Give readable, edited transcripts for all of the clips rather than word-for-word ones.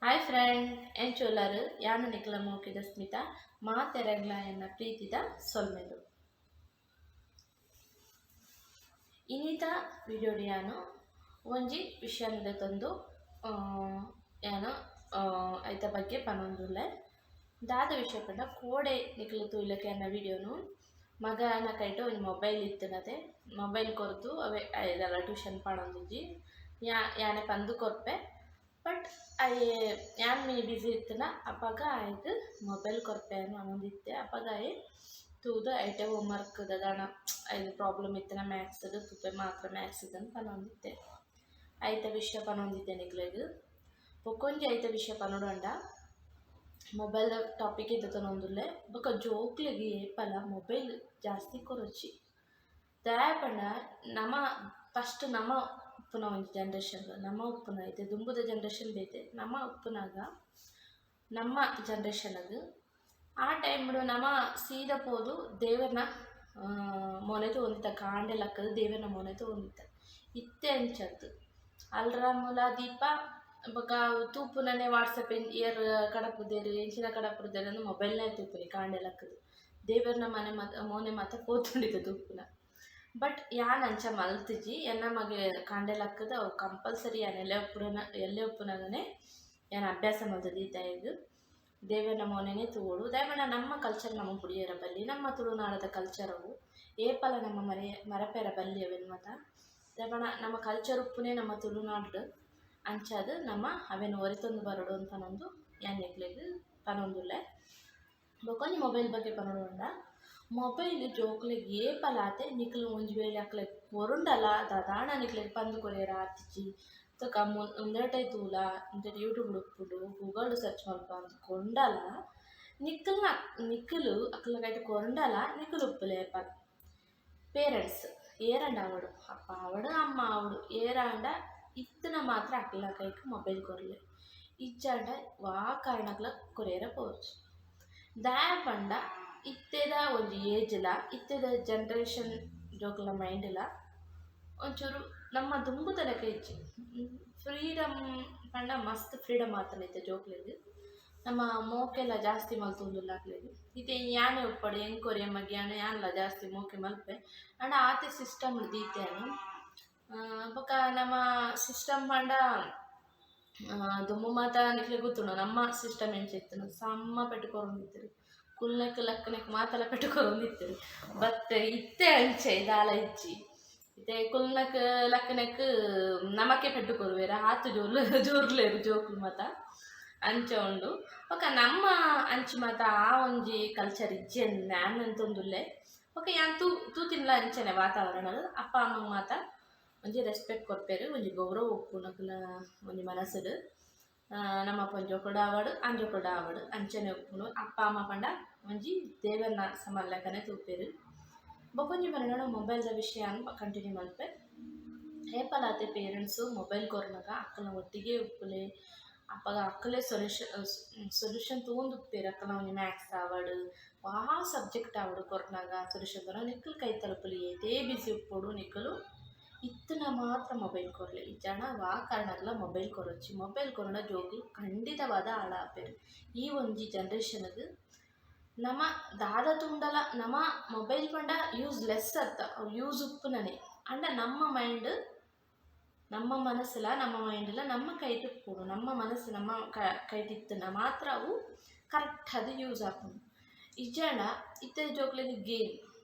Hi friend ಎಂಚೋಲಾರು ಯಾನು ನಿಖಲ ಮೋಕಿದ ಸ್ಮಿತಾ ಮಾತೆರಗ್ಲ ಎನ್ನ ಪ್ರೀತಿದ ಸೊಲ್ಮೆದು ಇನ್ನಿತ ವಿಡಿಯೋಡಿಯಾನು ಒಂಜಿ ವಿಷಯದ ತಂದು ಯಾನು ಐತ ಬಗ್ಗೆ ಪನೊಂದುಲ್ಲೆ ದಾದ ವಿಷಯ ಪಂಡ ಕೋಡೆ ನಿಖಲು ತೂಲಕ್ಕೆ ಅನ್ನ ವಿಡಿಯೋನು ಮಗ ಕೈಟ್ ಒಂದು ಮೊಬೈಲ್ ಇತ್ತನದೆ ಮೊಬೈಲ್ ಕೊರತು ಅವೇ ಐದಲ್ಲ ಟ್ಯೂಷನ್ ಪಡೊಂದಿಜ್ಜಿ ಯಾನೆ ಪಂದು ಕೊರ್ಪೆ ಬಟ್ ಯಾನ್ ಮೀ ಬಿಸಿ ಇತ್ತನ ಅಪ್ಪಾಗ ಆಯ್ತು ಮೊಬೈಲ್ ಕೊರ್ಪೆ ಅನ್ನೊಂದಿತ್ತೆ ಅಪ್ಪಾಗ ತೂದು ಐಟೆ ಹೋಮ್ವರ್ಕ್ ದಣ ಐದು ಪ್ರಾಬ್ಲಮ್ ಇತ್ತನ ಮ್ಯಾಥ್ಸ್ ತುಪ್ಪೆ ಮಾತ್ರ ಮ್ಯಾಥ್ಸ್ ಇದನ್ನು ಪನೊಂದಿತ್ತೆ ಐತ ವಿಷಯ ಪನೊಂದಿತ್ತೆ ನಿಕ್ಲೆಗ್ ಬೊಕೊಂಜಿ ಐತ ವಿಷಯ ಪನೊಡಂಡ ಮೊಬೈಲ್ ಟಾಪಿಕ್ ಇದ್ದತನೊಂದುಲ್ಲೆ ಬೊಕ ಜೋಕ್ಲೆಗ್ ಏಪಲ ಮೊಬೈಲ್ ಜಾಸ್ತಿ ಕೊರೊಚ್ಚಿ ದಯಪಂಡ ನಮ ಫಸ್ಟ್ ನಮ ಉಪ್ಪುನ ಒಂದು ಜನ್ರೇಷನ್ ನಮ್ಮ ಉಪ್ಪುನ ಐತೆ ದುಂಬುದ ಜನ್ರೇಷನ್ ಬೇತೆ ನಮ್ಮ ಉಪ್ಪುನಾಗ ನಮ್ಮ ಜನ್ರೇಷನ್ಗೆ ಆ ಟೈಮ್ಡು ನಮ್ಮ ಸೀದ ಪೋದು ದೇವರನ್ನ ಮೊನೆತು ಹೊಂದಿತ್ತ ಕಾಂಡೆ ಲಕ್ಕದು ದೇವರನ್ನ ಮೊನೆತು ಹೊಂದಿತ್ತ ಇತ್ತೆ ಅಂಚದ್ದು ಅಲ್ರಾಮುಲ ದೀಪ ಬೊಕ ತೂಪುನನೆ ವಾಟ್ಸಪ್ ಇಯರ್ ಕಡಪುದೇರು ಎಂಚಿನ ಕಡಪುದೇರು ಅಂದ್ರೆ ಮೊಬೈಲ್ನೇ ತೂಪುನಿ ಕಾಂಡೆ ಲಕ್ಕದು ದೇವರನ್ನ ಮೊನೆ ಮಾತ ಪೋತುಂಡಿತು ತೂಪುನ ಬಟ್ ಯಾನ್ ಅಂಚ ಮಲ್ತಿಜಿ ಎನ್ನ ಮಗೆ ಕಾಂಡೆ ಲಕ್ಕದ ಅವು ಕಂಪಲ್ಸರಿ ಯಾನ್ ಎಲ್ಲೆ ಉಪ್ಪುನಾಗನೆ ಯಾನ್ ಅಭ್ಯಾಸ ಮಲ್ತದ ಈ ತಾಯಿಗೆ ದೇವರ ಮೊನೆನೇ ತೂಡು ದಯಮಾಡ ನಮ್ಮ ಕಲ್ಚರ್ ನಮ್ಮ ಪುಡಿಯರ ಬಲ್ಲಿ ನಮ್ಮ ತುಳುನಾಡದ ಕಲ್ಚರ್ ಅವು ಏಪಲ ನಮ್ಮ ಮರಪೆರ ಬಲ್ಲಿ ಅವೆನ್ ಮತ ದಯಮಾಡ ನಮ್ಮ ಕಲ್ಚರ್ ಉಪ್ಪುನೇ ನಮ್ಮ ತುಳುನಾಡು ಅಂಚದು ನಮ್ಮ ಅವೇನು ಒರಿತೊಂದು ಬರೋಡು ಅಂತ ನಂದು ಯಾನ್ ನೆಕ್ಲೆಗ್ ಪನೊಂದುಲ್ಲೆ ಬೊಕೊಂಜಿ ಮೊಬೈಲ್ ಬಗ್ಗೆ ಪನೊಡುಂಡ ಮೊಬೈಲ್ ಜೋಕ್ಲೆಗ್ ಏಪಲಾತೆ ನಿಕ್ಲು ಒಂಜಿ ವೇಳೆ ಅಕ್ಲೆಗ್ ಕೊರುಂಡಲ ದಾದಾಣ ನಿಕ್ಲೆಗ್ ಪಂದು ಕೊರಿಯರ ಆತಿಜಿ ತಕ ಮುಂದಟೈ ತೂಲ ಇಂಟರ್ ಯೂಟ್ಯೂಬ್ ಉಪ್ಪುಡು ಗೂಗಲ್ ಸರ್ಚ್ ಮಲ್ಪ ಅಂತ ಕೊಂಡಲ ನಿಕ್ಕಲು ಅಕ್ಲಗೈಟ್ ಕೊರಂಡಲ ನಿಕ್ಕಲು ಉಪ್ಪುಲೆ ಏಪಲ ಪೇರೆಂಟ್ಸ್ ಏರಂಡ ಆವಡು ಅಪ್ಪ ಆವಡು ಅಮ್ಮ ಆವಡು ಏರಾಂಡ ಇತ್ತನ ಮಾತ್ರ ಅಕ್ಲ ಕೈಕ್ ಮೊಬೈಲ್ ಕೊರಲೆ ಇಜ್ಜಾಂಡ ವಾ ಕಾರಣಕ್ಲ ಕೊರಿಯರ ಪೋರ್ಚು ದಯ ಪಂಡ ಇತ್ತೆದ ಒಂದು ಏಜ್ಲ ಇತ್ತೆದ ಜನ್ರೇಷನ್ ಜೋಕ್ಲ ಮೈಂಡ್ಲ ಒಂಚೂರು ನಮ್ಮ ದುಂಬುದ ಲೆಕ್ಕ ಇಜ್ಜಿ ಫ್ರೀಡಮ್ ಪಂಡ ಮಸ್ತ್ ಫ್ರೀಡಮ್ ಆತನೈತೆ ಜೋಕ್ಲೆಗ್ ನಮ್ಮ ಮೋಕೆಲ್ಲ ಜಾಸ್ತಿ ಮಲ್ತೊಂದುಲ್ಲ ಆಕ್ಲೆಗ್ ಇತ್ತೆ ಯಾನೆ ಉಪ್ಪಡು ಎಂಕೊರೆ ಮಗ್ಯಾನ ಯಾನ್ಲ ಜಾಸ್ತಿ ಮೋಕೆ ಮಲ್ಪೆ ಅಂಡ ಆತೆ ಸಿಸ್ಟಮ್ ದೀತೆನು ಬೊಕ ನಮ್ಮ ಸಿಸ್ಟಮ್ ಪಂಡ ದುಮ್ಮು ಮಾತ ನಿಕ್ಲೆ ಗೊತ್ತುಂಡು ನಮ್ಮ ಸಿಸ್ಟಮ್ ಎಂಚಿತ್ತನು ಸಮ್ಮ ಪೆಟ್ಟುಕೊರೊಂದಿತ್ತರು ಕುಲ್ನೆಕ್ ಲಕ್ಕನೆಕ್ ಮಾತಲ ಪೆಟ್ಟುಕೊರೊಂದಿತ್ತರು ಬಟ್ ಇತ್ತೆ ಅಂಚೆ ದಾಲ ಇಜ್ಜಿ ಇತ್ತೆ ಕುಲ್ನಕ್ ಲಕ್ಕನೆಕ್ ನಮಕ್ಕೆ ಪೆಟ್ಟುಕೊರುವೆರ ಆತು ಜೋರ್ಲೇರು ಜೋಕುಲು ಮಾತ ಅಂಚ ಉಂಡು ಬೊಕ ನಮ್ಮ ಅಂಚಿ ಮಾತ ಆ ಒಂಜಿ ಕಲ್ಚರ್ ಇಜ್ಜಿ ನ್ಯಾನ್ ಅಂತೊಂದುಲ್ಲೆ ಬೊಕ ಯಾನ್ ತೂತಿನ್ಲ ಅಂಚನೆ ವಾತಾವರಣದ ಅಪ್ಪ ಅಮ್ಮ ಮಾತ ಒಂಜಿ ರೆಸ್ಪೆಕ್ಟ್ ಕೊರ್ಪೆರು ಒಂಜಿ ಗೌರವ ಉಪ್ಪುನಕ್ಲ ಒಂಜಿ ಮನಸ್ಸುಡು ನಮ್ಮ ಪೊಂಜೊಕೊಡ ಆವಡು ಅಂಜೊಕೊಡ ಆವಡು ಅಂಚನೆ ಉಪ್ಪುನು ಅಪ್ಪ ಅಮ್ಮ ಪಂಡ ಒಂಜಿ ದೇವರನ್ನ ಸಮಲ್ಲಕನೆ ತೂಪೆರು ಬೊಕೊಂಜಿ ಪನ್ನಡ ಮೊಬೈಲ್ದ ವಿಷಯ ಕಂಟಿನ್ಯೂ ಮಲ್ಪೆ ಏಪಲಾತೆ ಪೇರೆಂಟ್ಸು ಮೊಬೈಲ್ ಕೊರ್ನಾಗ ಅಕ್ಕನ ಒಟ್ಟಿಗೆ ಉಪ್ಪುಲೆ ಅಪ್ಪಗ ಅಕ್ಕಲೇ ಸೊಲ್ಯೂಷನ್ ತಗೊಂಡು ಉಪ್ಪೇರು ಅಕ್ಕನ ಒಂಜಿ ಮ್ಯಾಥ್ಸ್ ಆವಡು ವಾ ಸಬ್ಜೆಕ್ಟ್ ಆವಡು ಕೊರ್ನಾಗ ಸೊಲ್ಯೂಷನ್ ತರೋ ನಿಕ್ಕಲು ಕೈ ತಲುಪಲಿ ಏತೇ ಬಿಸಿ ಉಪ್ಪೋಡು ನಿಕ್ಕಲು ಇತ್ತನ ಮಾತ್ರ ಮೊಬೈಲ್ ಕೊರಲೆ ಈ ಜನ ವಾ ಕಾರಣಕ್ಲ ಮೊಬೈಲ್ ಕೊರೊಚ್ಚಿ ಮೊಬೈಲ್ ಕೊರೋಣ ಜೋಗು ಖಂಡಿತವಾದ ಆಳ ಆಪೇರು ಈ ಒಂಜಿ ಜನ್ರೇಷನ್ಗೆ ನಮ್ಮ ದಾದ ತುಂಡಲ ನಮ್ಮ ಮೊಬೈಲ್ ಪಂಡ ಯೂಸ್ ಲೆಸ್ ಅತ್ತ ಯೂಸ್ ಉಪ್ಪುನನೆ ಅಂಡ ನಮ್ಮ ಮೈಂಡ್ ನಮ್ಮ ಮನಸ್ಸಲ್ಲ ನಮ್ಮ ಮೈಂಡಲ್ಲ ನಮ್ಮ ಕೈಟ್ ಉಪ್ಪುಡು ನಮ್ಮ ಮನಸ್ಸು ನಮ್ಮ ಕೈಟಿತ್ತನ ಮಾತ್ರ ಅವು ಕರೆಕ್ಟ್ ಅದು ಯೂಸ್ ಆಪುಂಡು ಇಜ್ಜಾಂಡ ಇತ್ತೆ ಜೋಕ್ಲೆಗ್ ಗೇಮ್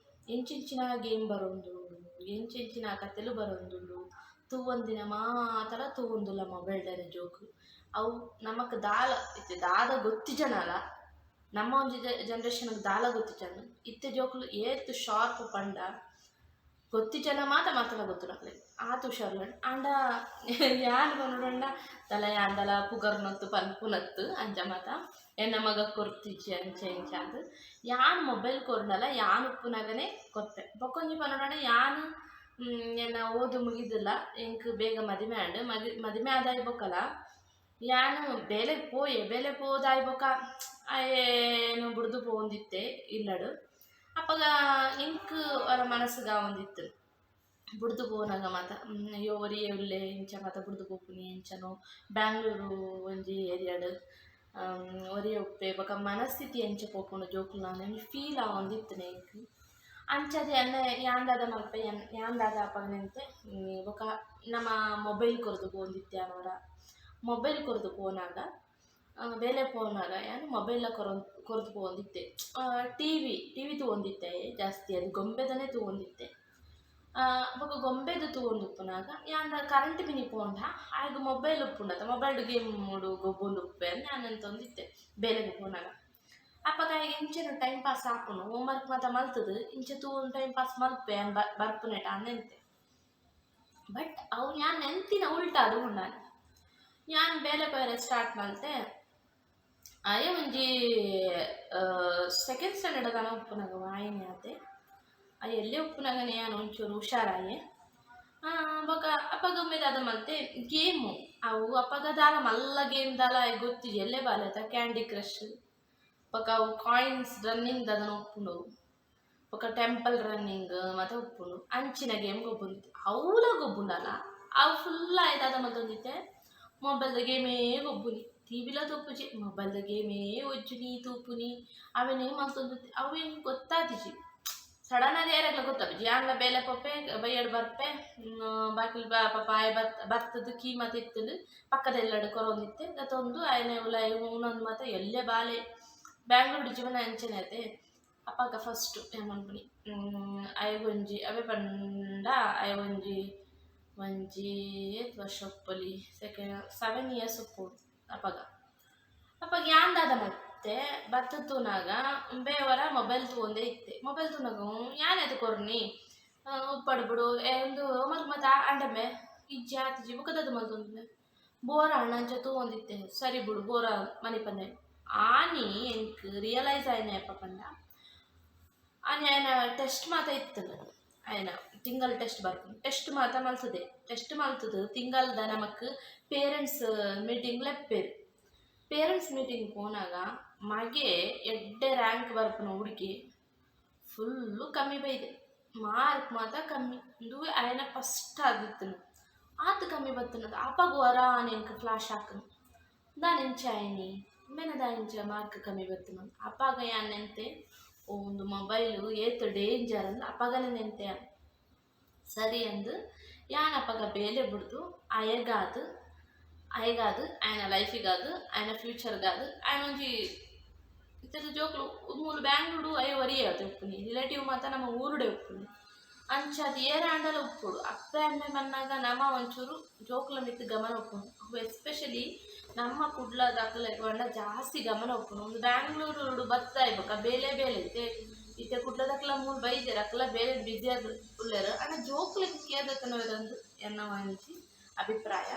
ಎಂಚಿಂಚಿನ ಗೇಮ್ ಬರೋದು ಎಂಚಿಂಚಿನ ಕತೆಲು ಬರೋಂದುಂಡು ತೂವೊಂದಿನ ಮಾತರ ತೂವೊಂದುಲ್ಲ ಮೊಬೈಲ್ಡರೆ ಜೋಕು ಅವು ನಮಕ್ ದಾಲ ಇತ್ತೆ ದಾದ ಗೊತ್ತಿಜನಲ ನಮ್ಮ ಒಂಜಿ ಜನ್ರೇಷನ್ಗೆ ದಾಲ ಗೊತ್ತಿಜನ ಇತ್ತೆ ಜೋಕುಲು ಏತ್ ಶಾರ್ಪ್ ಪಂಡ ಗೊತ್ತಿಜನ ಮಾತ ಮಾತಲ ಗೊತ್ತುನಕ್ಲೆ ಆತು ಶರ್ಲ ಅಂಡ ಯಾನ್ ಕೊನೊಡಂಡ ತಲ ಯಾಂದಲ ಪುಗರ್ನೊತ್ತು ಪನ್ಪುನತ್ತು ಅಂಚ ಮಾತ ಎನ್ನ ಮಗ ಕೊರ್ತಿಜ್ಜಿ ಅಂಚೆ ಇಂಚ ಅದು ಯಾನ್ ಮೊಬೈಲ್ ಕೊರ್ನಲ ಯಾನ್ ಉಪ್ಪುನಾಗನೆ ಕೊರ್ಪೆ ಬೊಕೊಂಜಿ ಪನ್ನೊಡಂಡ ಯಾನ್ ಎನ್ನ ಓದು ಮುಗಿದಿಲ್ಲ ಎಂಕ್ ಬೇಗ ಮದಿಮೆ ಆಂಡ್ ಮದಿಮೆ ಆದಾಯ ಬೊಕಲ ಯಾನ್ ಬೇಲೆ ಪೋದಾಯ ಬೊಕ ಏನು ಬುಡ್ದು ಪೋಂದಿತ್ತೆ ಇಲ್ಲಡು ಅಪ್ಪಗ ಇಂಕ್ ಅವರ ಮನಸ್ಸುಗ ಒಂದಿತ್ತು ಬುಡ್ದು ಪೋನಾಗ ಮಾತ ಅಯ್ಯೋ ಒರಿಯೇ ಉಲ್ಲೆ ಇಂಚ ಮಾತ ಬುಡ್ದು ಪೋಪುನಿ ಎಂಚನೋ ಬ್ಯಾಂಗ್ಳೂರು ಒಂಜಿ ಏರಿಯಾಡ್ ಒರಿಯೇ ಉಪ್ಪೆ ಬೊಕ ಮನಸ್ಥಿತಿ ಎಂಚ ಪೋಪುಂಡು ಜೋಕುಲು ನಾನು ಫೀಲ್ ಆವೊಂದಿತ್ತು ನೆಕ್ ಅಂಚದೆ ಎನ್ನ ಯಾಂದಾದ ಮಲ್ಪೆ ಯಾಂದಾದ ಅಪಗನೆಂತೆ ಬೊಕ ನಮ್ಮ ಮೊಬೈಲ್ ಕೊರ್ದು ಪೋಂದಿತ್ತೆ ಅವರ ಮೊಬೈಲ್ ಕೊರ್ದು ಪೋನಾಗ ಬೇಲೆ ಪೋನಾಗ ಯಾನು ಮೊಬೈಲ ಕೊರ್ದು ಪೋಂದಿತ್ತೆ ಟಿವಿ ತೂವೊಂದಿತ್ತೆ ಜಾಸ್ತಿ ಅದು ಗೊಂಬೆದನೇ ತೂವೊಂದಿತ್ತೆ ಬೊಕ ಗೊಂಬೆದು ತೂವೊಂದು ಉಪ್ಪುನಾಗ ಯಾಂದ ಕರೆಂಟ್ ಪಿನಿ ಪೋಂಡ ಆಯ್ಗ ಮೊಬೈಲ್ ಉಪ್ಪುಂಡತ ಮೊಬೈಲ್ ಗೇಮ್ ಮೂಡು ಗೊಬ್ಬೊಂದು ಉಪ್ಪೆ ಅಂತ ನಾನಂತ ಒಂದಿತ್ತೆ ಬೇಲೆಗೆ ಪೋನಾಗ ಅಪ್ಪಗ ಇಂಚೆನು ಟೈಮ್ ಪಾಸ್ ಆಪುನು ಹೋಮ್ವರ್ಕ್ ಮಾತ ಮಲ್ತದು ಇಂಚೆ ತೂವೊಂದು ಟೈಮ್ ಪಾಸ್ ಮಲ್ಪೆ ಬರ್ಪುನೆಟ ಅನ್ನೆಂತೆ ಬಟ್ ಅವು ಯಾನ್ ನೆಂತಿನ ಉಲ್ಟಾ ಅದು ಉಂಡಾನೆ ಯಾನ್ ಬೇಲೆ ಬೇರೆ ಸ್ಟಾರ್ಟ್ ಮಲ್ತೆ ಅಯ್ಯ ಒಂಜಿ ಸೆಕೆಂಡ್ ಸ್ಟ್ಯಾಂಡರ್ಡ್ ತನ ಉಪ್ಪುನಾಗ ವಾಯಿನಿ ಆತೆ ಅದು ಎಲ್ಲೇ ಉಪ್ಪುನಾಗನೇ ನಾನು ಒಂಚೂರು ಹುಷಾರಾಯೆ ಬೊಕ ಅಪ್ಪಗ ಒಮ್ಮೆದ ಅದ ಮಲ್ತೆ ಗೇಮು ಅವು ಅಪ್ಪಗ ದಾಲ ಮಲ್ಲ ಗೇಮ್ ದಾಲ ಗೊತ್ತಿಜಿ ಎಲ್ಲೇ ಬಾಲೆತ ಕ್ಯಾಂಡಿ ಕ್ರಶ್ ಬೊಕ ಅವು ಕಾಯಿನ್ಸ್ ರನ್ನಿಂಗ್ ಅದನ್ನ ಉಪ್ಪುಂಡು ಬೊಕ ಟೆಂಪಲ್ ರನ್ನಿಂಗ್ ಮತ್ತೆ ಉಪ್ಪುಂಡು ಅಂಚಿನ ಗೇಮ್ ಗೊಬ್ಬುಂದಿತ್ತೆ ಅವಲ ಗೊಬ್ಬುಂಡಲ್ಲ ಅವು ಫುಲ್ ಆಯ್ತು ಅದ ಮತ್ತೊಂದಿತ್ತೆ ಮೊಬೈಲ್ದ ಗೇಮೇ ಗೊಬ್ಬುನಿ ಟಿವಿಲ ತೂಪುಜಿ ಮೊಬೈಲ್ದ ಗೇಮೇ ಒಜ್ಜುನಿ ತೂಪುನಿ ಅವೇನೇ ಮಲ್ತೊಂದಿತ್ತೆ ಅವೇನು ಗೊತ್ತಾತಿಜಿ ಸಡನ್ ಆಗಿ ಯಾರಾಗ್ಲ ಗೊತ್ತಾಪುಜಿ ಯಾನ್ಲ ಬೇಲೆ ಪೊಪ್ಪೆ ಬೈಯಡ್ ಬರ್ಪೆ ಬಾಕಿಲ್ ಪಾಪ ಆಯ್ ಬರ್ತದ ಕೀ ಮತ್ತೆ ಇತ್ತದು ಪಕ್ಕದೆಲ್ಲಡು ಕೊರೊಂದಿತ್ತೆ ಗತ್ತೊಂದು ಆಯನೆ ಉಲಾಯ ಉನೊಂದು ಮಾತ ಎಲ್ಲೇ ಬಾಲೆ ಬ್ಯಾಂಗ್ಳೂರು ಜೀವನ ಅಂಚನೆ ಐತೆ ಅಪ್ಪಗ ಫಸ್ಟ್ ಏಮನ್ಪುನಿ ಅಯ್ಯಗೊಂಜಿ ಅವೇ ಪಂಡ ಅಯ್ಯಗೊಂಜಿ ಒಂಜಿ ವರ್ಷ ಉಪ್ಪಲಿ 7 years ಉಪ್ಪು ಅಪ್ಪಗ ಯಾಂದಾದ ಮತ್ತೆ ಬತ್ತುನಾಗ ಬೇವರ ಮೊಬೈಲ್ ತಗೊಂಡೇ ಇತ್ತೆ ಮೊಬೈಲ್ ತೂನಾಗ ಯಾನದು ಕೊರ್ನಿ ಉಪ್ಪಡ್ಬಿಡು ಒಂದು ಮತ್ತ ಅಂಡಮೆ ಇಜ್ಜಿ ಆತಿಜಿ ಬುಕ್ಕದದು ಮಲ್ತೊಂದು ಬೋರ ಅಣ್ಣಂಚ ತೂವೊಂದಿತ್ತೆ ಸರಿ ಬಿಡು ಬೋರ ಮನಿ ಪಂದೆ ಆನಿ ಎಂಕ್ ರಿಯಲೈಸ್ ಆಯ್ನ ಅಪ್ಪ ಪಂಡ ಆನಿ ಆಯ್ನ ಟೆಸ್ಟ್ ಮಾತ ಇತ್ತದು ಆಯ್ನ ತಿಂಗಳ ಟೆಸ್ಟ್ ಬರ್ತೀನಿ ಟೆಸ್ಟ್ ಮಾತ ಮಲ್ತದೆ ಟೆಸ್ಟ್ ಮಲ್ತದು ತಿಂಗಳದ ನಮಕ್ ಪೇರೆಂಟ್ಸ್ ಮೀಟಿಂಗ್ ಲೆಪ್ಪೇರು ಪೇರೆಂಟ್ಸ್ ಮೀಟಿಂಗ್ ಪೋನಾಗ ಮಗೆ ಎಡ್ಡೆ ರ್ಯಾಂಕ್ ಬರ್ಪುನ ಹುಡುಗಿ ಫುಲ್ಲು ಕಮ್ಮಿ ಬೈದೆ ಮಾರ್ಕ್ ಮಾತ ಕಮ್ಮಿ ಇದು ಆಯ್ನ ಫಸ್ಟ್ ಆಗಿತ್ತನು ಆತ ಕಮ್ಮಿ ಬತ್ತನದು ಅಪ್ಪಗ ವರ ನೆಂಕ ಫ್ಲಾಶ್ ಹಾಕನು ದಾನೆಂಚ ಆಯ್ನಿ ಮೇನದ ಇಂಚ ಮಾರ್ಕ್ ಕಮ್ಮಿ ಬತ್ತನ ಅಪ್ಪಗ ಯಾನ್ ನೆಂತೆ ಒಂದು ಮೊಬೈಲು ಏತು ಡೇಂಜರ್ ಅಂದು ಅಪ್ಪಗನೇ ನೆಂತೆ ಸರಿ ಅಂದು ಯಾನ್ ಅಪ್ಪಗ ಬೇಲೆ ಬಿಡ್ದು ಅಯ್ಯಗಾದು ಆಯ್ನ ಲೈಫಿಗಾದು ಆಯ್ನ ಫ್ಯೂಚರ್ಗಾದು ಆಯ್ನ ಒಂಜಿ ಇತ್ತದ ಜೋಕ್ಲು ಮೂಲು ಬ್ಯಾಂಗ್ಳೂರು ಅಯ್ಯ ಒರಿಯೇ ಅದು ಉಪ್ಪುನಿ ರಿಲೇಟಿವ್ ಮಾತ ನಮ್ಮ ಊರುಡೆ ಉಪ್ಪುನಿ ಅಂಚದು ಏರಾಂಡಲ ಉಪ್ಪುಡು ಅಪ್ಪೆ ಅಮ್ಮೆ ಮನ್ನಾಗ ನಮ್ಮ ಒಂಚೂರು ಜೋಕ್ಲ ಮಿತ್ತು ಗಮನ ಉಪ್ಪುಂಡು ಅವು ಎಸ್ಪೆಷಲಿ ನಮ್ಮ ಕುಡ್ಲ ದಾಖಲೆ ಜಾಸ್ತಿ ಗಮನ ಉಪ್ಪುಂಡು ಒಂದು ಬ್ಯಾಂಗ್ಳೂರು ಬತ್ತ ಇರ್ಬೇಕ ಬೇಲೆ ಇತ್ತೆ ಕುಡ್ಲದಕ್ಲ ಮೂರು ಬೈದೇರು ಅಕ್ಲ ಬೇಲೆ ಬಿಸಿ ಆದ ಉಳ್ಳೇರು ಅಣ್ಣ ಜೋಕ್ಲ ಕೇದತನವರಂದು ಎನ್ನ ಒಂಜಿ ಅಭಿಪ್ರಾಯ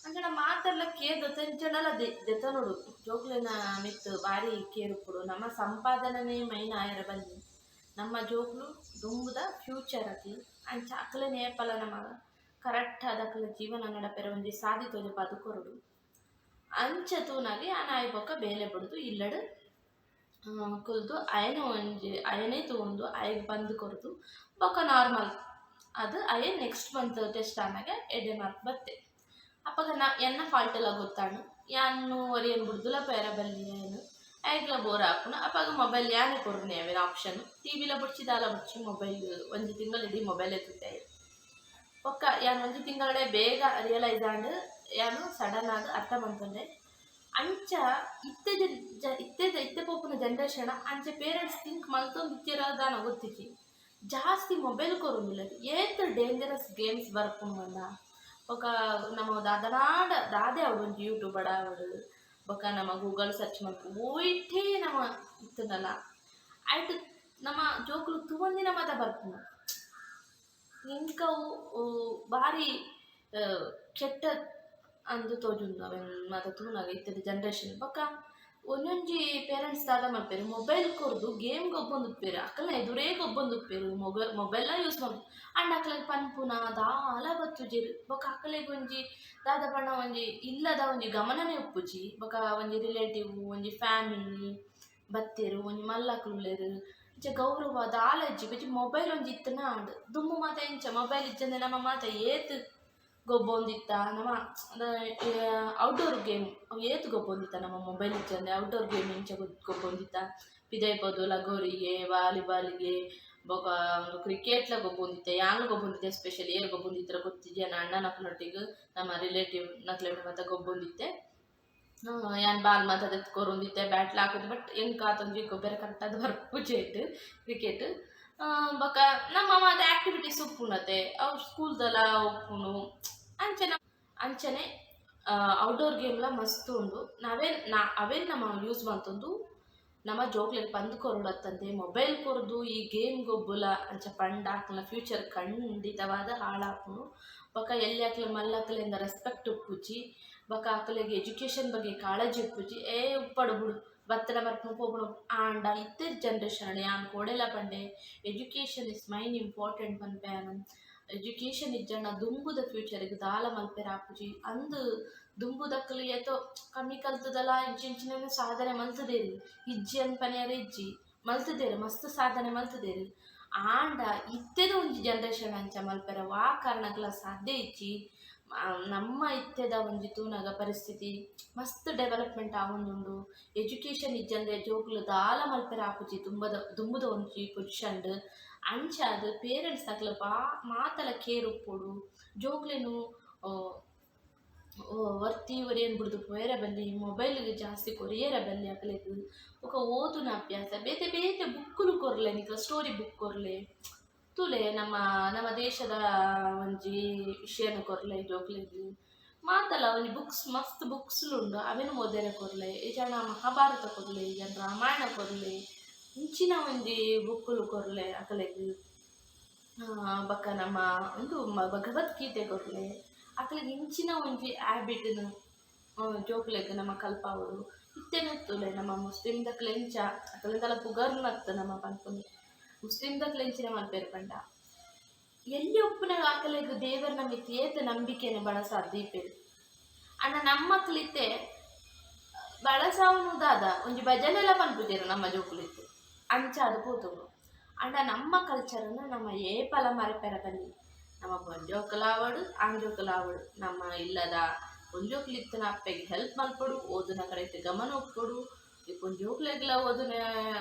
ಅಂಚನ ಮಾತೆಲ್ಲ ಕೇದತಂಚನಲ ದೆತನೊಡು ಜೋಕ್ಲೆನ ಮಿತ್ತು ಬಾರಿ ಕೇರುಪುಡು ನಮ್ಮ ಸಂಪಾದನೆ ಮೈನ್ ಆಯರ ಬಂದು ನಮ್ಮ ಜೋಕ್ಲು ದುಂಬುದ ಫ್ಯೂಚರ್ ಅಕ್ಲು ಅಂಚ ಅಕ್ಲೆ ನೇಪಲ ನಮ್ಮ ಕರೆಕ್ಟ್ ಅದಕ್ಲ ಜೀವನ ನಡಪೆರ ಒಂಜಿ ಸಾಧಿತೋಜ ಬದುಕೊರಡು ಅಂಚ ತೂನಾಗೆ ಆಯ್ ಬೊಕ್ಕ ಬೇಲೆ ಬಿಡ್ದು ಇಲ್ಲಡು ಕುಲ್ದು ಅಯನ ಒಂಜಿ ಅಯನೇ ತಗೊಂಡು ಅಯ್ಯಗೆ ಬಂದು ಕೊರ್ದು ಬೊಕ್ಕ ನಾರ್ಮಲ್ ಅದು ಅಯ್ಯ ನೆಕ್ಸ್ಟ್ ಮಂತ್ ಟೆಸ್ಟ್ ಆನಾಗ ಎಡ್ಡೆ ಮಾರ್ಕ್ ಬತ್ತೆ ಅಪ್ಪಗ ಎನ್ನ ಫಾಲ್ಟ್ ಎಲ್ಲ ಗೊತ್ತಾಣು ಯಾನು ಒರಿಯನ್ ಬಿಡ್ದುಲ ಪೇರ ಬಲ್ಲಿ ಏನು ಐಗ್ಲ ಬೋರ್ ಹಾಪುನು ಅಪ್ಪಗ ಮೊಬೈಲ್ ಯಾನೇ ಕೊರ್ನಿ ಅವೇನ ಆಪ್ಷನ್ ಟಿವಿಲ ಬಿಡ್ಚಿ ದಾಲ ಬಿಡ್ಚಿ ಮೊಬೈಲ್ ಒಂಜಿ ತಿಂಗಳು ಇಡೀ ಮೊಬೈಲ್ ಎತ್ತುತ್ತೆ ಒಕ್ಕ ಯಾನು ಒಂಜಿ ತಿಂಗಳಡೆ ಬೇಗ ರಿಯಲೈಸ್ ಆಂಡ್ ಯಾನು ಸಡನ್ ಆಗಿ ಅರ್ಥ ಮಾಡ್ಕೊಂಡೆ ಅಂಚ ಇತ್ತೆ ಪೋಪುನ ಜನ್ರೇಷನ್ ಅಂಚೆ ಪೇರೆಂಟ್ಸ್ ಥಿಂಕ್ ಮಲ್ತೊಂದು ಇತ್ತಿರೋದಾನ ಗೊತ್ತಿಜಿ ಜಾಸ್ತಿ ಮೊಬೈಲ್ ಕೊರೊಂದಿಲ್ಲ ಏತ್ ಡೇಂಜರಸ್ ಗೇಮ್ಸ್ ಬರ್ಪುಂಡು ಬಂದ ఒక ನಮ್ಮ ದಾದೆ ಅವಡು ಒಂದು ಯೂಟ್ಯೂಬ್ ಅವಡು ಬೊಕ ನಮ್ಮ ಗೂಗಲ್ ಸರ್ಚ್ ಮಾಡ್ಕೊ ಓಯ್ಟೇ ನಮ್ಮ ಇತ್ತದಲ್ಲ ಆಯ್ತು ನಮ್ಮ ಜೋಕ್ಲು ತೂವೊಂದಿನ ಮಾತ ಬರ್ಪುಂಡು ಇಂಕವು ಭಾರಿ ಕೆಟ್ಟ ಅಂದು ತೋಜುಂಡು ಅವೆನ್ ಮಾತ ತೂನಾಗ ಇತ್ತದ ಜನ್ರೇಷನ್ ಬೊಕ ಒಂದೊಂಜಿ ಪೇರೆಂಟ್ಸ್ ದಾದ ಮಲ್ಪೇರು ಮೊಬೈಲ್ ಕೊರ್ದು ಗೇಮ್ ಗೊಬ್ಬೊಂದುಪ್ಪೇರು ಅಕ್ಕಲ್ನ ಎದುರೇ ಗೊಬ್ಬೊಂದುಪ್ಪೇರು ಮೊಬೈಲ್ ಯೂಸ್ ಮಾಡು ಅಂಡ್ ಅಕ್ಕಲಿಗೆ ಪನ್ಪುನ ದಾಲ ಬತ್ತುಜೆರು ಬೊಕ ಅಕ್ಕಲಿಗೆ ಒಂಜಿ ದಾದ ಪಂಡ ಒಂಜಿ ಇಲ್ಲದ ಒಂಜಿ ಗಮನನೇ ಉಪ್ಪುಜಿ ಬೊಕ ಒಂಜಿ ರಿಲೇಟಿವ್ ಒಂಜಿ ಫ್ಯಾಮಿಲಿ ಬತ್ತೇರು ಒಂಜಿ ಮಲ್ಲಕ್ಲುಲ್ಲೇರು ಇಜ್ಜ ಗೌರವ ದಾಲಜ್ಜಿ ಬಜ್ಜಿ ಮೊಬೈಲ್ ಒಂಜಿ ಇತ್ತನ ಆಂಡ್ ದುಮ್ಮು ಮಾತ ಇಂಚ ಮೊಬೈಲ್ ಇಜ್ಜಂದೆ ನಮ್ಮ ಮಾತ ಏತ್ ಗೊಬ್ಬೊಂದಿತ್ತ ನಮ್ಮ ಔಟ್ಡೋರ್ ಗೇಮ್ ಏತ್ ಗೊಬ್ಬೊಂದಿತ್ತ ನಮ್ಮ ಮೊಬೈಲ್ ಇಜ್ಜಂದೆ ಔಟ್ಡೋರ್ ಗೇಮ್ ಇಂಚ ಗೊಬ್ಬೊಂದಿತ್ತ ಪಿದೈಪೊಡು ಲಗೋರಿಗೆ ವಾಲಿಬಾಲ್ಗೆ ಬೊಕ ಒಂದು ಕ್ರಿಕೆಟ್ಲ ಗೊಬ್ಬೊಂದಿತ್ತೆ ಯಾಂಗ್ ಗೊಬ್ಬೊಂದಿತ್ತೆ ಸ್ಪೆಷಲಿ ಏರ್ ಗೊಬ್ಬೊಂದಿತ್ತರ ಗೊತ್ತಿದ್ಯಾ ಅಣ್ಣ ನಕ್ನೊಟ್ಟಿಗೆ ನಮ್ಮ ರಿಲೇಟಿವ್ ನಕ್ಲೆ ಮಾತ ಗೊಬ್ಬೊಂದಿತ್ತೆ ಯಾನ್ ಬಾಲ್ ಮಾತ ಕೊರೊಂದಿತ್ತೆ ಬ್ಯಾಟ್ಲ್ ಹಾಕೋದು ಬಟ್ ಹೆಂಗೆ ಕಾತೊಂದು ಗೊಬ್ಬರ ಕರೆಕ್ಟಾದ ಬರ್ಪುಜೆ ಇಟ್ಟು ಕ್ರಿಕೆಟ್ ಬೊಕ ನಮ್ಮ ಮಾತ ಆ್ಯಕ್ಟಿವಿಟೀಸ್ ಉಪ್ಪುಂಡತೆ ಅವು ಸ್ಕೂಲ್ದಲ್ಲ ಉಪ್ಪುಂಡು ಅಂಚನೆ ಅಂಚನೆ ಔಟ್ಡೋರ್ ಗೇಮ್ಲ ಮಸ್ತ್ ಉಂಡು ಅವೇನು ನಮ್ಮ ಯೂಸ್ ಮಾಡ್ತಂದು ನಮ್ಮ ಜೋಕ್ಲೆಗ್ ಪಂದ್ ಕೊರಡತ್ತಂತೆ ಮೊಬೈಲ್ ಕೊರದು ಈ ಗೇಮ್ ಗೊಬ್ಬುಲ ಅಂಚ ಪಂಡ್ ಹಾಕ್ಲ ಫ್ಯೂಚರ್ ಖಂಡಿತವಾದ ಹಾಳಾಪುನು ಬೊಕ ಎಲ್ಲಿ ಹಾಕ್ಲ ಮಲ್ಲಕ್ಲೆಂದ ರೆಸ್ಪೆಕ್ಟ್ ಉಪ್ಪುಜಿ ಬೊಕ ಆಕಲೆಗ್ ಎಜುಕೇಷನ್ ಬಗ್ಗೆ ಕಾಳಜಿ ಉಪ್ಪುಜಿ ಉಪ್ಪಡು ಬಿಡು ಬತ್ತನ ಬರ್ಪುನು ಪೋಪುನು ಆಂಡ ಇತ್ತೆ ಜನ್ರೇಷನ್ ಯಾನ್ ಕೊಡೆಲ ಪಂಡೆ ಎಜುಕೇಷನ್ ಇಸ್ ಮೈನ್ ಇಂಪಾರ್ಟೆಂಟ್ ಪನ್ಪೇನು ಎಜುಕೇಷನ್ ಇಜ್ಜಂಡ ದುಂಬುದ ಫ್ಯೂಚರ್ಗೆ ದಾಲ ಮಲ್ಪೆರ ಆಪುಜಿ ಅಂದು ದುಂಬುದಕ್ಕಲು ಏತೋ ಕಮ್ಮಿ ಕಲ್ತದಲ್ಲ ಇಂಚಿನ ಸಾಧನೆ ಮಲ್ತದೇರಿ ಇಜ್ಜಿ ಅನ್ಪನೆಯರ ಇಜ್ಜಿ ಮಲ್ತದೇರಿ ಮಸ್ತ್ ಸಾಧನೆ ಮಲ್ತದೇರಿ ಆಂಡ ಇತ್ತೆದ ಒಂಜಿ ಜನ್ರೇಷನ್ ಅಂಚ ಮಲ್ಪೆರ ವಾ ಕಾರಣಕ್ಲ ಸಾಧ್ಯ ಇಜ್ಜಿ ನಮ್ಮ ಇತ್ತೆದ ಒಂಜಿ ತೂನಗ ಪರಿಸ್ಥಿತಿ ಮಸ್ತ್ ಡೆವಲಪ್ಮೆಂಟ್ ಆವೊಂದುಂಡು ಎಜುಕೇಷನ್ ಇಜ್ಜಂದ್ರೆ ಜೋಕುಲು ದಾಲ ಮಲ್ಪೆರ ಆಪುಜಿ ದುಂಬುದ ಒಂಜಿ ಪೊಸಿಷನ್ಡ್ ಅಂಚಾದ್ ಪೇರೆಂಟ್ಸ್ ಅಕ್ಲ ಮಾತಲ ಕೇರ್ ಉಪ್ಪೊಡು ಜೋಕ್ಲೆನು ವರ್ತಿ ಒರಿಯನ್ ಬಿಡ್ದು ಪೋಯರ ಬಲ್ಲಿ ಮೊಬೈಲ್ಗೆ ಜಾಸ್ತಿ ಕೊರಿಯರ ಬಲ್ಲಿ ಅಕ್ಲೆಗ್ ಬೊಕ ಓದುನ ಅಭ್ಯಾಸ ಬೇತೆ ಬೇತೆ ಬುಕ್ಕುಲು ಕೊರ್ಲೆ ನಿಕ್ಲ ಸ್ಟೋರಿ ಬುಕ್ ಕೊರ್ಲೆ ತುಲೆ ನಮ್ಮ ದೇಶದ ಒಂಜಿ ವಿಷಯನ ಕೊರ್ಲೆ ಜೋಕ್ಲೆಗ್ ಮಾತಲ್ಲ ಒಂಜಿ ಬುಕ್ಸ್ ಮಸ್ತ್ ಬುಕ್ಸ್ಲುಂಡು ಅವೆನು ಓದೆರೆ ಕೊರ್ಲೆ ಈ ಜನ ಮಹಾಭಾರತ ಕೊರ್ಲೆ ಈ ಜನ ರಾಮಾಯಣ ಕೊರ್ಲೆ ಇಂಚಿನ ಒಂಜಿ ಬುಕ್ಕುಲು ಕೊರ್ಲೆ ಅಕಲೆಗ್ ಬೊಕ ನಮ್ಮ ಒಂದು ಭಗವದ್ಗೀತೆ ಕೊರ್ಲೆ ಅಕ್ಲೆಗ್ ಇಂಚಿನ ಒಂಜಿ ಹ್ಯಾಬಿಟ್ನು ಜೋಕ್ಲೆಗ್ ನಮ್ಮ ಕಲ್ಪಾವೊಡು ಇತ್ತೆನೆತ್ತುಲೆ ನಮ್ಮ ಮುಸ್ಲಿಮ್ದಕ್ಲೆ ಇಂಚ ಅಕಲೆಂದಲ ಪುಗರ್ನತ್ತು ನಮ್ಮ ಪನ್ಪುನಿ ಮುಸ್ಲಿಮ್ದಕ್ಲೆ ಇಂಚಿನ ಮಲ್ಪೆರ್ ಪಂಡ ಎಲ್ಲಿ ಒಪ್ಪುನ ಅಕಲೆಗ್ ದೇವರ ನಮಿತ್ ಏತ ನಂಬಿಕೆನೆ ಬಳಸಾದ್ ದೀಪೆರ್ ಅಣ್ಣ ನಮ್ಮ ಮಕ್ಳಿತ್ತೆ ಬಳಸಾವನುದಾದ ಒಂಜಿ ಭಜನೆಲ ಪನ್ಪುಜೆರು ನಮ್ಮ ಜೋಕುಲಿತ್ತೆ ಅಂಚ ಅದು ಪೋತುಂಡು ಅಂಡ ನಮ್ಮ ಕಲ್ಚರನ್ನು ನಮ್ಮ ಏಪಲ ಮರೆಪೆರ ಬಲ್ಲಿ ನಮ್ಮ ಪೊಂಜೋಕುಲಾವಡು ಆಂಜೋಕುಲಾವಡು ನಮ್ಮ ಇಲ್ಲದ ಪೊಂಜೋಕ್ಲಿತ್ತನ ಅಪ್ಪೆಗೆ ಹೆಲ್ಪ್ ಮಲ್ಪಡು ಓದುನ ಕಡೆಗೆ ಗಮನ ಒಪ್ಪಡು ಈ ಪೊಂಜೋಕ್ಲೆಗ್ಲ ಓದುನ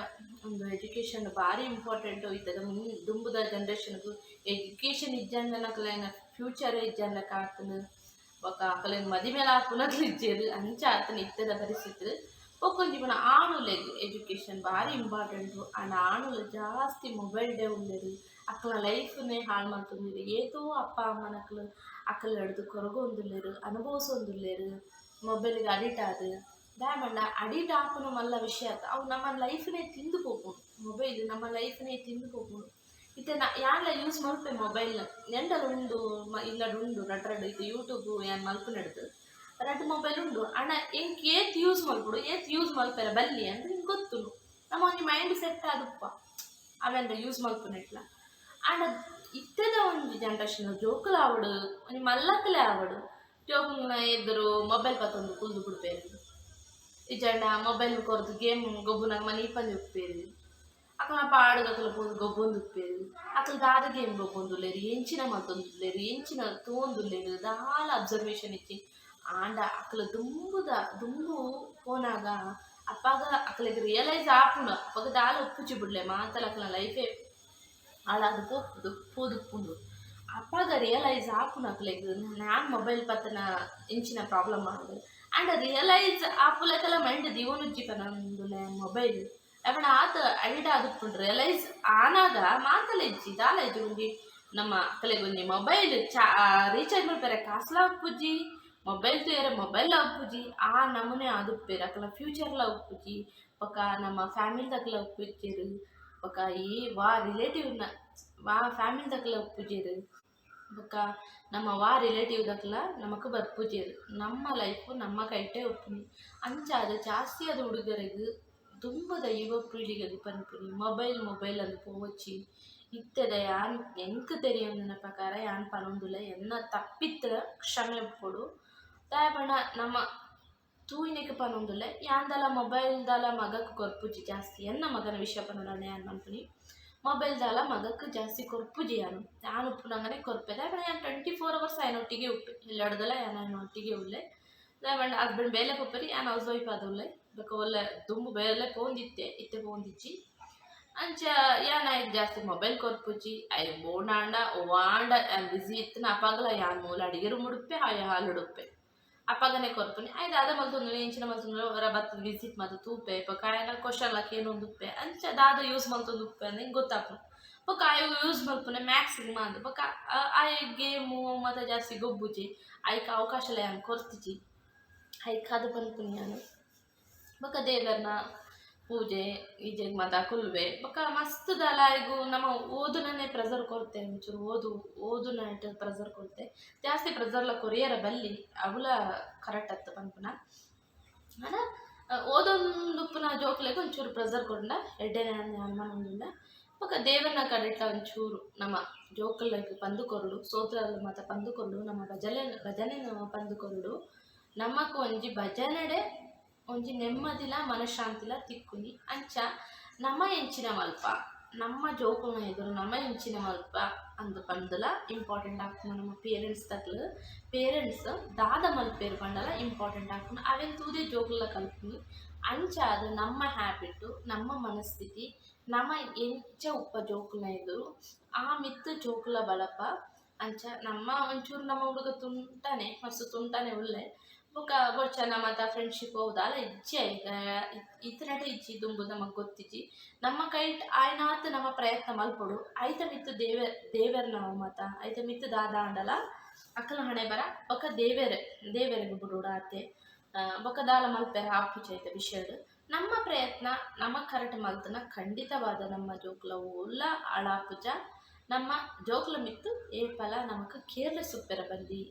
ಒಂದು ಎಜುಕೇಷನ್ ಭಾರಿ ಇಂಪಾರ್ಟೆಂಟು ಇತ್ತದ ದುಂಬುದ ಜನ್ರೇಷನ್ಗೂ ಎಜುಕೇಷನ್ ಇಜ್ಜಂದನಕ್ಲೆನ ಫ್ಯೂಚರ್ ಇಜ್ಜಂದಕ ಆತನು ಬೊಕ ಅಕಲೆಗ್ ಮದಿಮೆಲ ಆಪುನಕ್ಲು ಇಜ್ಜೆರ್ ಅಂಚ ಆತನ ಇತ್ತದ ಪರಿಸ್ಥಿತಿ ಒಕ್ಕೊಂಜಿ ಪುನ ಆಣುಲೆಗ್ ಎಜುಕೇಷನ್ ಭಾರಿ ಇಂಪಾರ್ಟೆಂಟು ಅಂಡ್ ಆಣುಲು ಜಾಸ್ತಿ ಮೊಬೈಲ್ ಡೇ ಉಳ್ಳೇರು ಅಕ್ಲ ಲೈಫ್ನೇ ಹಾಳು ಮಾಡ್ತುಂದಿರು ಏತೋ ಅಪ್ಪ ಅಮ್ಮನಕ್ಲು ಅಕ್ಲ ಹಿಡ್ದು ಕೊರಗೊಂದುಲ್ಲೇರು ಅನುಭವಿಸೊಂದುಲ್ಲೇರು ಮೊಬೈಲ್ಗೆ ಅಡಿಟ್ ಆದು ದಾಯಮಂಡ ಅಡಿಟ್ ಆಪುನ ಮಲ್ಲ ವಿಷಯ ಅವು ನಮ್ಮ ಲೈಫ್ನೇ ತಿಂದು ಪೋಪುಂಡು ಮೊಬೈಲ್ ನಮ್ಮ ಲೈಫ್ನೇ ತಿಂದು ಪೋಪುಂಡು ಇತ್ತೆ ಯಾನ್ಲ ಯೂಸ್ ಮಲ್ಪೆ ಮೊಬೈಲ್ನ ಎಂಡಲ ಉಂಡು ಇಲ್ಲಡುಂಡು ರಡ್ರಡ್ ಇದು ಯೂಟ್ಯೂಬ್ ಯಾನ್ ಮಲ್ಪುನಡ್ದು ರಡ್ ಮೊಬೈಲ್ ಉಂಡು ಅಣ್ಣ ಎಂಕ್ ಏತ್ ಯೂಸ್ ಮಲ್ಪುಡು ಏತ್ ಯೂಸ್ ಮಲ್ಪೆರ ಬಲ್ಲಿ ಅಂದ್ರೆ ಹಿಂಗೆ ಗೊತ್ತುನು ನಮ್ಮ ಒಂಜಿ ಮೈಂಡ್ ಸೆಟ್ ಆದುಪ್ಪ ಅವೆಂದ ಯೂಸ್ ಮಲ್ಪುನೆಟ್ಲ ಅಂಡ ಇತ್ತೆದ ಒಂಜಿ ಜನ್ರೇಷನ್ ಜೋಕುಲು ಆವಡು ಒಂಜಿ ಮಲ್ಲಕ್ಲೆ ಆವಡು ಜೋಕುಲ್ನ ಎದುರು ಮೊಬೈಲ್ ಪತ್ತೊಂದು ಕುಲ್ದು ಬಿಡ್ಪೇರು ಇಜಂಡ ಮೊಬೈಲ್ ಕೊರ್ದು ಗೇಮ್ ಗೊಬ್ಬುನಾಗ ಮನಿ ಪಂದಿ ಉಪ್ಪೇರು ಅಕಲ್ನ ಪಾಡುಗಕ್ಲ ಪೋದು ಗೊಬ್ಬೊಂದು ಉಪ್ಪೇರು ಅಕಲ್ ದಾದ ಗೇಮ್ ಗೊಬ್ಬೊಂದುಲ್ಲೇರು ಎಂಚಿನ ಮಲ್ತೊಂದುಲ್ಲೇರು ಎಂಚಿನ ತೋಂದುಲ್ಲೇರು ದಾಲ ಅಬ್ಸರ್ವೇಷನ್ ಇಚ್ಚಿ ಆಂಡ ಅಕ್ಲ ದುಂಬು ಪೋನಾಗ ಅಪ್ಪಾಗ ಅಕ್ಲೆಗ್ ರಿಯಲೈಸ್ ಆಪುಂಡು ಅಪ್ಪಗ ದಾಲ ಉಪ್ಪುಜಿ ಬಿಡ್ಲೆ ಮಾತಲ ಅಕ್ಲ ಲೈಫೇ ಹಾಳಾದು ಪೋದುಪ್ಪುಂಡು ಅಪ್ಪಾಗ ರಿಯಲೈಸ್ ಆಪುನ ಅಕ್ಲೆಗ್ ನಾನು ಮೊಬೈಲ್ ಪತ್ತನ ಇಂಚಿನ ಪ್ರಾಬ್ಲಮ್ ಮಾಡುದು ಆ್ಯಂಡ್ ರಿಯಲೈಸ್ ಆಪುಲಕ್ಕೆಲ್ಲ ಮೈಂಡ್ ದಿವನುಜ್ಜಿ ಪನಂದುಲೆ ಮೊಬೈಲ್ ಅವನ ಆತ ಅಡಿಟ್ ಆದುಪ್ಪುಂಡು ರಿಯಲೈಸ್ ಆನಾಗ ಮಾತಲ ಇಜ್ಜಿ ದಾಲ ಇಜ್ಜಿ ಒಂಜಿ ನಮ್ಮ ಅಕ್ಲೆಗ್ ಒಂಜಿ ಮೊಬೈಲ್ ರೀಚಾರ್ಜ್ ಮಲ್ಪೆರೆ ಕಾಸ್ಲ ಉಪ್ಪುಜ್ಜಿ ಮೊಬೈಲ್ ತೂಯರೆ ಮೊಬೈಲ್ ಉಪ್ಪುಜಿ ಆ ನಮೂನೆ ಆದುಪ್ಪೇರು ಅಕಲ ಫ್ಯೂಚರ್ಲ ಉಪ್ಪುಜಿ ಬೊಕ ನಮ್ಮ ಫ್ಯಾಮಿಲಿದಕ್ಲ ಉಪ್ಪುಜೆರು ಬೊಕ ಈ ರಿಲೇಟಿವ್ನ ಫ್ಯಾಮಿಲಿದಕ್ಲ ಉಪ್ಪುಜೆರು ಬೊಕ ನಮ್ಮ ರಿಲೇಟಿವ್ದಕ್ಲ ನಮಕ್ ಬರ್ಪುಜೆರು ನಮ್ಮ ಲೈಫ್ ನಮ್ಮ ಕೈಟೆ ಉಪ್ಪುನಿ ಅಂಚಾದ ಜಾಸ್ತಿ ಅದು ಹುಡುಗರಿಗೆ ತುಂಬದ ಯುವ ಪೀಳಿಗೆಗೆ ಪನ್ಪುನಿ ಮೊಬೈಲ್ ಅಂದು ಪೋವಚ್ಚಿ ಇತ್ತೆದ ಯಾನ್ ಎಂಕ್ ತೆರಿಯೊಂದಿನ ಪ್ರಕಾರ ಯಾನ್ ಪನೊಂದುಲೆ ಎನ್ನ ತಪ್ಪಿತ್ರ ಕ್ಷಮೆ ಉಪ್ಪೊಡು ದಾಯಪಂಡ ನಮ್ಮ ತೂಯಿನಿಗೆ ಪನೊಂದುಲ್ಲೆ ಯಾಂದಲ ಮೊಬೈಲ್ದಾಲ ಮಗಕ್ಕೆ ಕೊರ್ಪುಜಿ ಜಾಸ್ತಿ ಎನ್ನ ಮಗನ ವಿಷಯ ಪನೊಡನೆ ಯಾನ್ ಮನ್ಪುನಿ ಮೊಬೈಲ್ದಾಲ ಮಗಕ್ಕೆ ಜಾಸ್ತಿ ಕೊರ್ಪುಜಿ ಯಾನು ಉಪ್ಪುನಂಗನೆ ಕೊರ್ಪೆದ ಯಾನ್ 24 hours ಒಟ್ಟಿಗೆ ಉಪ್ಪೆ ಎಲ್ಲಾಡ್ದಲ್ಲ ಯಾನ್ ಒಟ್ಟಿಗೆ ಉಳ್ಳೆ ಹಸ್ಬೆಂಡ್ ಬೇಲೆ ಕೊಪ್ಪರಿ ಯಾನ್ ಹೌಸ್ ವೈಫ್ ಆದುಲ್ಲೆ ಬೇಕು ಒಳ್ಳೆ ದುಂಬು ಬೇಲೆ ಪೋಂದಿತ್ತೆ ಇತ್ತೆ ಪೋಂದಿಚ್ಚಿ ಅಂಚ ಯಾನ್ ಐದು ಜಾಸ್ತಿ ಮೊಬೈಲ್ ಕೊರ್ಪುಜಿ ಐ ಬೋನಾಂಡ ಓವಾಂಡ ಯಾನ್ ಬಿಸಿ ಇತ್ತನ ಅಪಾಗಲ ಯಾನ್ ಮೂಲ ಅಡಿಗೆರು ಮುಡುಪ್ಪೆ ಹಾಲುಡುಪ್ಪೆ ಅಪ್ಪಗನೆ ಕೊರ್ಪುನಿ ಆಯ್ತು ಅದ ಮಲ್ತೊಂದು ಇಂಚಿನ ಮಲ್ತೊಂದು ಹೊರ ಬತ್ತದ ವಿಸಿಟ್ ಮತ್ತು ತೂಪೆ ಪಕ್ಕ ಆಯ್ನ ಕ್ವಶನ್ಲಕ್ಕೆ ಏನೊಂದು ಉಪ್ಪೆ ಅಂಚ ದಾದ ಯೂಸ್ ಮಲ್ತೊಂದು ಉಪ್ಪೆ ಅಂದ್ರೆ ಗೊತ್ತಾಪು ಪಕ್ಕ ಆಯ್ ಯೂಸ್ ಮಲ್ಪುನೆ ಮ್ಯಾಕ್ಸಿಗೆ ಮಾಡು ಪಕ್ಕ ಆಯ್ ಗೇಮು ಮತ್ತು ಜಾಸ್ತಿ ಗೊಬ್ಬುಜಿ ಆಯ್ಕೆ ಅವಕಾಶ ಯಾನ್ ಕೊರ್ತಿಜಿ ಆಯ್ಕೆ ಅದು ಪನ್ಪುನಿ ನಾನು ಬೊಕ್ಕ ದೇವರನ ಪೂಜೆ ಈಜೆ ಮತ್ತು ಕುಲ್ವೆ ಬೊಕ್ಕ ಮಸ್ತ್ ದಲ ಈಗ ನಮ್ಮ ಓದುನನೇ ಪ್ರೆಸರ್ ಕೊಡ್ತೆ ಒಂಚೂರು ಓದುನ ಪ್ರೆಸರ್ ಕೊಡ್ತೆ ಜಾಸ್ತಿ ಪ್ರೆಸರ್ಲ ಕೊರಿಯರ ಬಲ್ಲಿ ಅವಳ ಕರೆಕ್ಟ್ ಆಗ್ತ ಪನ್ಪುನ ಅನ ಓದೊಂದುಪ್ಪುನ ಜೋಕ್ಲೆಗೆ ಒಂಚೂರು ಪ್ರೆಸರ್ ಕೊಡ್ಡ ಎಡ್ಡೆನೆ ಅನುಮಾನದಿಂದ ಬೊಕ್ಕ ದೇವರನ ಕಡೆಟ್ಲ ಒಂಚೂರು ನಮ್ಮ ಜೋಕಲ್ಗೆ ಪಂದು ಕೊರಡು ಸೋತ್ರಲು ಮತ್ತು ಪಂದು ಕೊರಡು ನಮ್ಮ ಭಜನೆ ಪಂದು ಕೊರಡು ನಮ್ಮಕ್ಕೆ ಒಂಜಿ ಭಜನೆಡೆ ಒಂಜಿ ನೆಮ್ಮದಿಲ ಮನಃಶಾಂತಿಲ ತಿಕ್ಕುನಿ ಅಂಚ ನಮ್ಮ ಎಂಚಿನ ಮಲ್ಪ ನಮ್ಮ ಜೋಕುಲ್ನ ಎದುರು ನಮ್ಮ ಎಂಚಿನ ಮಲ್ಪ ಅಂದು ಪಂದುಲ ಇಂಪಾರ್ಟೆಂಟ್ ಆಗ್ತದೆ ನಮ್ಮ ಪೇರೆಂಟ್ಸ್ ದಾದ ಮಲ್ಪೇರು ಪಂಡಲ ಇಂಪಾರ್ಟೆಂಟ್ ಆಗ್ತದೆ ಅವೆನ್ ತೂದೆ ಜೋಕುಲ ಕಲ್ಪುನಿ ಅಂಚ ಅದು ನಮ್ಮ ಹ್ಯಾಬಿಟ್ಟು ನಮ್ಮ ಮನಸ್ಥಿತಿ ನಮ್ಮ ಎಂಚ ಉಪ್ಪ ಜೋಕುಲ್ನ ಎದುರು ಆ ಮಿತ್ತು ಜೋಕುಲ ಬಳಪ ಅಂಚ ನಮ್ಮ ಒಂಚೂರು ನಮ್ಮ ಹುಡುಗ ತುಂಟಾನೆ ಮಸ್ತ್ ತುಂಟಾನೆ ಉಳ್ಳೆ ಬೊಕ್ಕ ಬೊಚ್ಚ ನಮ್ಮ ಫ್ರೆಂಡ್ಶಿಪ್ ಹೌದಲ್ಲ ಇಜ್ಜಿ ಈಗ ಇತನಟ ಇಜ್ಜಿ ದುಂಬು ನಮಗೆ ಗೊತ್ತಿಜ್ಜಿ ನಮ್ಮ ಕೈಟ್ ಆಯ್ನಾತ್ ನಮ್ಮ ಪ್ರಯತ್ನ ಮಲ್ಪೊಡು ಐತ ಮಿತ್ತು ದೇವರ ನಾವು ಮತ ಐತ ಮಿತ್ತು ದಾದ ಅಂಡಲ ಅಕ್ಕಲ ಹಣೆ ಬರ ಬೊಕ್ಕ ದೇವರಿಗೆ ಬಿಡುಡ ಅತ್ತೆ ಬೊಕ್ಕ ದಾಲ ಮಲ್ಪೆರ ಆಪುಜ ಐತ ವಿಷಯಡು ನಮ್ಮ ಪ್ರಯತ್ನ ನಮ್ಮ ಕರೆಕ್ಟ್ ಮಲ್ತನ ಖಂಡಿತವಾದ ನಮ್ಮ ಜೋಕುಲ ಒಲ್ಲ ಅಳಾಪುಜ ನಮ್ಮ ಜೋಕುಲ ಮಿತ್ತು ಏಪಲ ನಮಕ್ ಕೇರ್ಲೆಸ್ ಉಪ್ಪೆರ ಬಲ್ಲಿ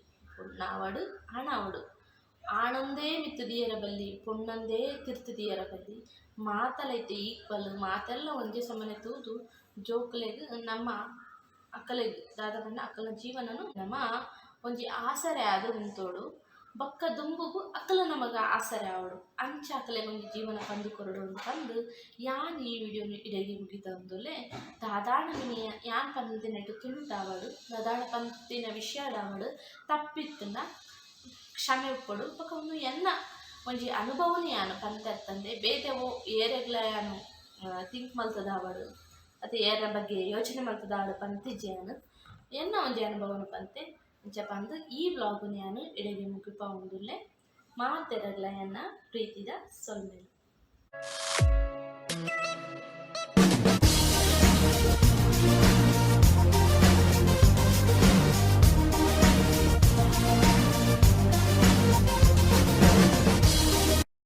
ನಾವಡು ಹಣವಡು ಆಣಂದೇ ಮಿತ್ತು ದಿಯರ ಬಲ್ಲಿ ಪೊಣ್ಣಂದೇ ತಿರ್ತು ದಿಯರ ಬಲ್ಲಿ ಮಾತಲೈತೆ ಈಕ್ವಲ್ ಮಾತೆಲ್ಲ ಒಂದೇ ಸಮನೆ ತೂದು ಜೋಕ್ಲೆಗ್ ನಮ್ಮ ಅಕ್ಕಲೆಗ್ ದಾದ ಪಂಡ ಅಕ್ಕಲ ಜೀವನನು ನಮ್ಮ ಒಂಜಿ ಆಸರೆ ಆದು ಉಂತೋಡು ಬೊಕ್ಕ ದುಂಬುಗು ಅಕ್ಕಲ ನಮಗ ಆಸರೆ ಆವಡು ಅಂಚ ಅಕ್ಕಲೆಗ್ ಒಂಜಿ ಜೀವನ ಪಂದು ಕೊರಡು ಅಂತಂದು ಯಾನ್ ಈ ವಿಡಿಯೋನು ಇಡಗಿ ಮುಗಿತಂದುಲೆ ದಾದಾಣ ಯಾನ್ ಪಂದಿನೆಟ್ಟು ತುಂಟಾವಡು ದಾದಾಣ ಪಂತಿನ ವಿಷಯಡಾವಡು ತಪ್ಪಿತ್ತನ ಕ್ಷಮೆ ಉಪ್ಪಡು ಬೊಕ್ಕ ಒಂದು ಎನ್ನ ಒಂಜಿ ಅನುಭವನೇ ಯಾನು ಪಂತಂದೆ ಬೇತೆವೋ ಏರೆಗ್ಲ ಯಾನು ಥಿಂಕ್ ಮಲ್ತದ ಅವಡು ಮತ್ತು ಏರ ಬಗ್ಗೆ ಯೋಚನೆ ಮಲ್ತದ ಅವಡು ಪಂತಿಜ್ಜೆ ಯಾನು ಎನ್ನ ಒಂಜಿ ಅನುಭವನು ಪಂತೆ ಅಂಚ ಪಂದು ಈ ವ್ಲಾಗುನ ಯಾನು ಎಡೆಗೆ ಮುಗಿಪ ಒಂದುಲ್ಲೆ ಮಾತೆರಗ್ಲ ಎನ್ನ ಪ್ರೀತಿದ ಸೊಲ್ಮೆನು.